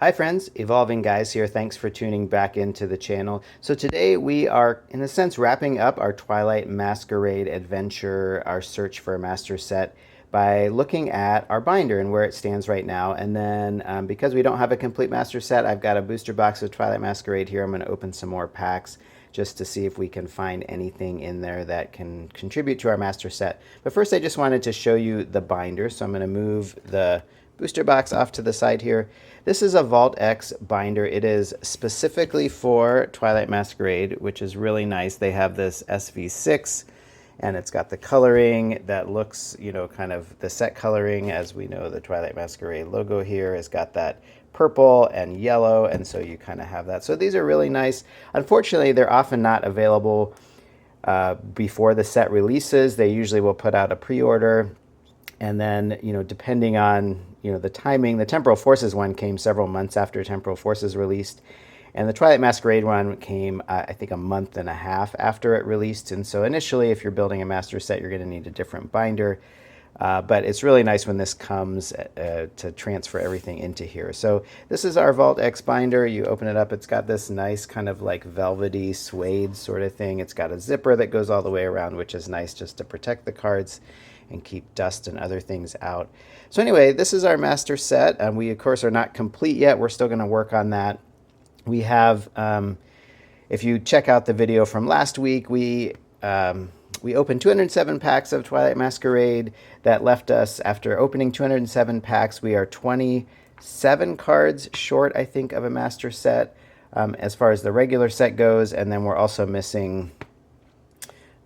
Hi friends, Evolving Guys here. Thanks for tuning back into the channel. So today we are, in a sense, wrapping up our Twilight Masquerade adventure, our search for a master set, by looking at our binder and where it stands right now. And then because we don't have a complete master set, I've got a booster box of Twilight Masquerade here. I'm going to open some more packs just to see if we can find anything in there that can contribute to our master set. But first I just wanted to show you the binder. So I'm going to move the booster box off to the side here. This is a VaultX binder. It is specifically for Twilight Masquerade, which is really nice. They have this SV6 and it's got the coloring that looks, you know, kind of the set coloring. As we know, the Twilight Masquerade logo here has got that purple and yellow, and so you kind of have that. So these are really nice. Unfortunately, they're often not available before the set releases. They usually will put out a pre-order, and then, you know, depending on, you know, the timing, the Temporal Forces one came several months after Temporal Forces released, and the Twilight Masquerade one came, I think, a month and a half after it released. And so initially, if you're building a master set, you're going to need a different binder. But it's really nice when this comes to transfer everything into here. So this is our VaultX binder. You open it up, it's got this nice kind of like velvety suede sort of thing. It's got a zipper that goes all the way around, which is nice just to protect the cards and keep dust and other things out. So anyway, this is our master set. We, of course, are not complete yet. We're still going to work on that. We have, if you check out the video from last week, we opened 207 packs of Twilight Masquerade. That left us, after opening 207 packs, we are 27 cards short, I think, of a master set as far as the regular set goes. And then we're also missing,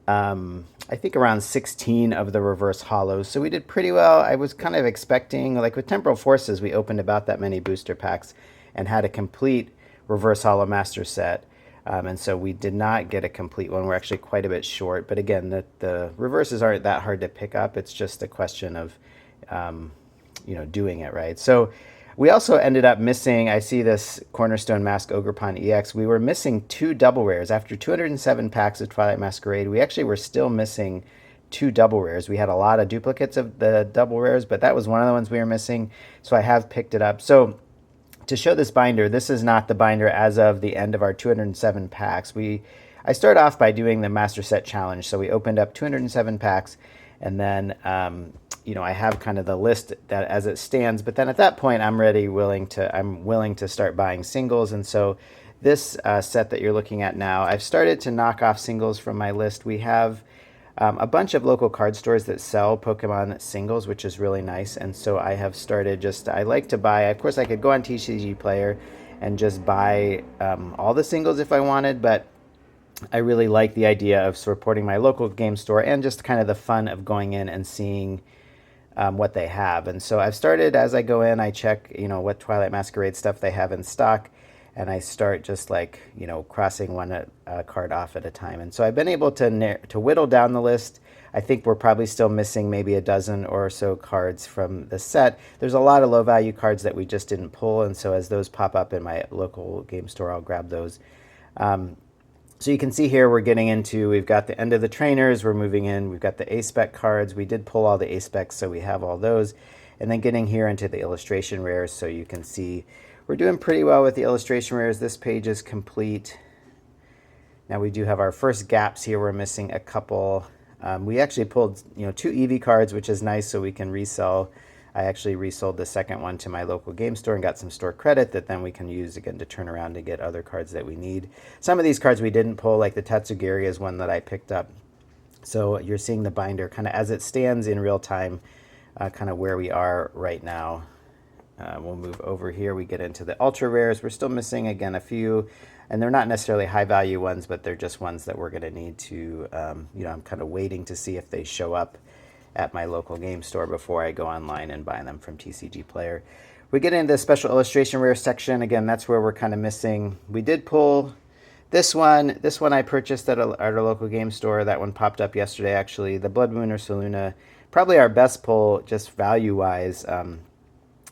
I think, around 16 of the reverse hollows. So we did pretty well. I was kind of expecting, like with Temporal Forces, we opened about that many booster packs and had a complete reverse hollow master set. And so we did not get a complete one. We're actually quite a bit short. But again, the reverses aren't that hard to pick up. It's just a question of, you know, doing it right. So we also ended up missing, I see this Cornerstone Mask Ogrepon EX. We were missing 2 double rares. After 207 packs of Twilight Masquerade, we actually were still missing 2 double rares. We had a lot of duplicates of the double rares, but that was one of the ones we were missing. So I have picked it up. So to show this binder, this is not the binder as of the end of our 207 packs. I start off by doing the Master Set Challenge. So we opened up 207 packs, and then you know, I have kind of the list that as it stands. But then at that point, I'm willing to start buying singles. And so this set that you're looking at now, I've started to knock off singles from my list. We have a bunch of local card stores that sell Pokemon singles, which is really nice. And so I have started I like to buy, of course I could go on TCG Player and just buy all the singles if I wanted, but I really like the idea of supporting my local game store and just kind of the fun of going in and seeing what they have. And so I've started, as I go in, I check, you know, what Twilight Masquerade stuff they have in stock, and I start just like, you know, crossing one card off at a time. And so I've been able to whittle down the list. I think we're probably still missing maybe a dozen or so cards from the set. There's a lot of low value cards that we just didn't pull, and so as those pop up in my local game store, I'll grab those. So you can see here we're getting into, we've got the end of the trainers, we're moving in, we've got the A-Spec cards. We did pull all the A-Specs, so we have all those. And then getting here into the illustration rares, so you can see we're doing pretty well with the illustration rares. This page is complete. Now we do have our first gaps here. We're missing a couple. We actually pulled, you know, 2 EV cards, which is nice, so we can resell. I actually resold the second one to my local game store and got some store credit that then we can use again to turn around to get other cards that we need. Some of these cards we didn't pull, like the Tatsugiri is one that I picked up. So you're seeing the binder kind of as it stands in real time, kind of where we are right now. We'll move over here. We get into the ultra rares. We're still missing, again, a few, and they're not necessarily high value ones, but they're just ones that we're going to need to, you know, I'm kind of waiting to see if they show up at my local game store before I go online and buy them from TCG Player. We get into the special illustration rare section. Again, that's where we're kind of missing. We did pull this one. This one I purchased at our local game store. That one popped up yesterday, actually. The Blood Moon or Saluna, probably our best pull just value-wise.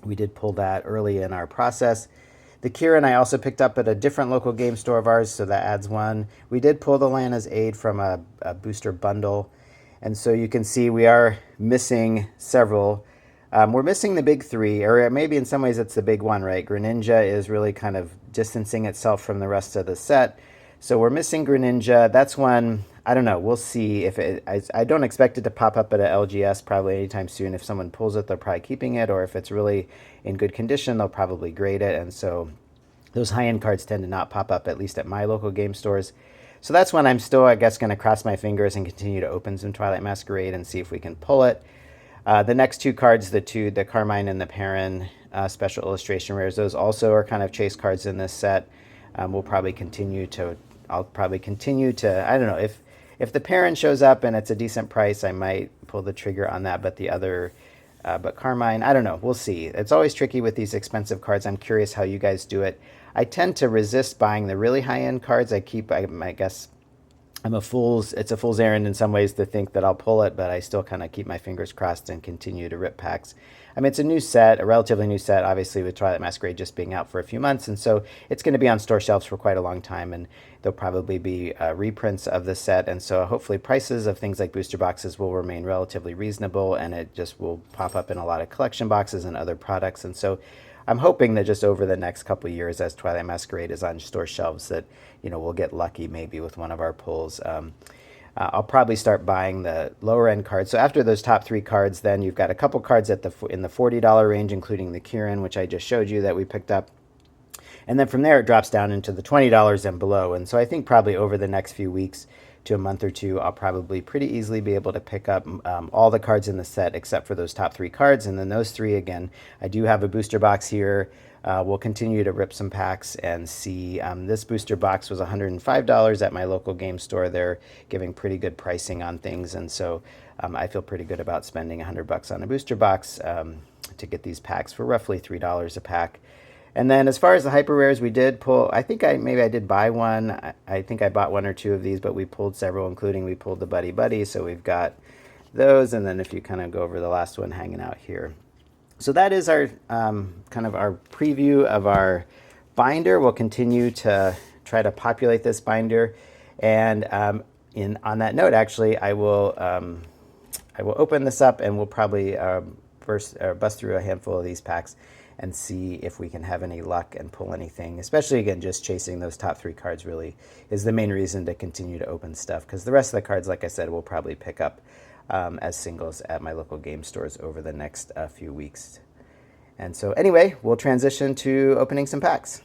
We did pull that early in our process. The Kieran I also picked up at a different local game store of ours, so that adds one. We did pull the Lana's Aid from a booster bundle. And so you can see we are missing several. We're missing the big three, or maybe in some ways it's the big one, right? Greninja is really kind of distancing itself from the rest of the set. So we're missing Greninja. That's one, I don't know. We'll see if it, I don't expect it to pop up at a LGS probably anytime soon. If someone pulls it, they're probably keeping it, or if it's really in good condition, they'll probably grade it. And so those high-end cards tend to not pop up, at least at my local game stores. So that's when I'm still, I guess, going to cross my fingers and continue to open some Twilight Masquerade and see if we can pull it. The next two cards, the Carmine and the Perrin special illustration rares, those also are kind of chase cards in this set. I'll probably continue to, I don't know, if the Perrin shows up and it's a decent price, I might pull the trigger on that, but Carmine, I don't know, we'll see. It's always tricky with these expensive cards. I'm curious how you guys do it. I tend to resist buying the really high-end cards. I guess it's a fool's errand in some ways to think that I'll pull it, but I still kind of keep my fingers crossed and continue to rip packs. I mean, it's a new set, a relatively new set, obviously, with Twilight Masquerade just being out for a few months, and so it's going to be on store shelves for quite a long time, and there'll probably be reprints of the set, and so hopefully prices of things like booster boxes will remain relatively reasonable, and it just will pop up in a lot of collection boxes and other products, and so I'm hoping that just over the next couple of years, as Twilight Masquerade is on store shelves, that we'll get lucky maybe with one of our pulls. I'll probably start buying the lower end cards. So after those top three cards, then you've got a couple cards in the $40 range, including the Kieran, which I just showed you that we picked up. And then from there, it drops down into the $20 and below. And so I think probably over the next few weeks to a month or two, I'll probably pretty easily be able to pick up all the cards in the set except for those top three cards. And then those three, again, I do have a booster box here. We'll continue to rip some packs and see. This booster box was $105 at my local game store. They're giving pretty good pricing on things. And so I feel pretty good about spending $100 on a booster box to get these packs for roughly $3 a pack. And then as far as the hyper rares, we did pull, I think maybe I did buy one. I think I bought one or two of these, but we pulled several, including we pulled the Buddy Buddy. So we've got those. And then if you kind of go over the last one hanging out here. So that is our kind of our preview of our binder. We'll continue to try to populate this binder. And on that note, actually, I will open this up and we'll probably bust through a handful of these packs and see if we can have any luck and pull anything. Especially, again, just chasing those top three cards really is the main reason to continue to open stuff, because the rest of the cards, like I said, we'll probably pick up as singles at my local game stores over the next few weeks. And so anyway, we'll transition to opening some packs.